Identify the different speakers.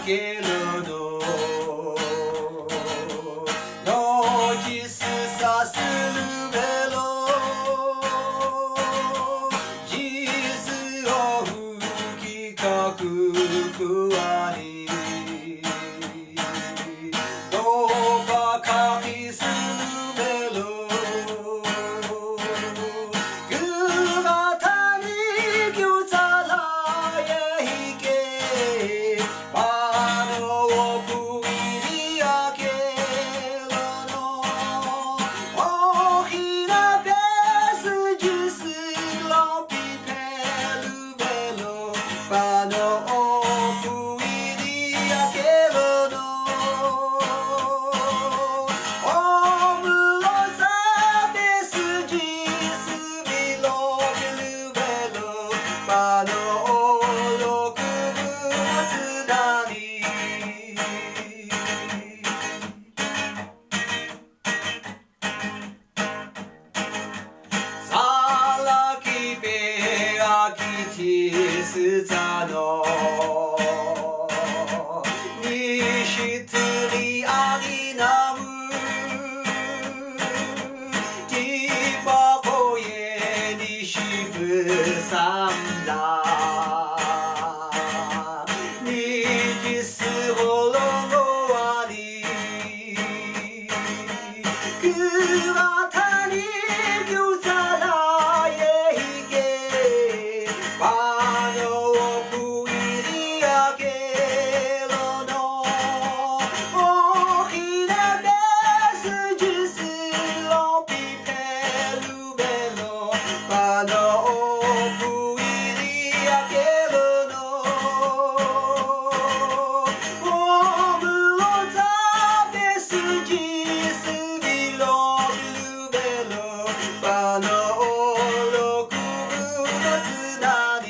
Speaker 1: けるのノキスさするベロジスを吹きかくくわにどうかかきするベログガタにぎゅざらへいけパノをくいりあけろのおひなべすジュスロピペルベロパノをくいりあけろのおむろさべすジスビロビルベロパノをろくぶのつだにさらきべあきちすざのにしつりあぎなむきばこえにしぶさんだにじすほろごわりくわたにぎゅざらへいけパノをくいりあけろのおひなべすジュスロピペルベロパノをくいりあけろのおむろざべすジスビロビルベロパノをろくぶのつなに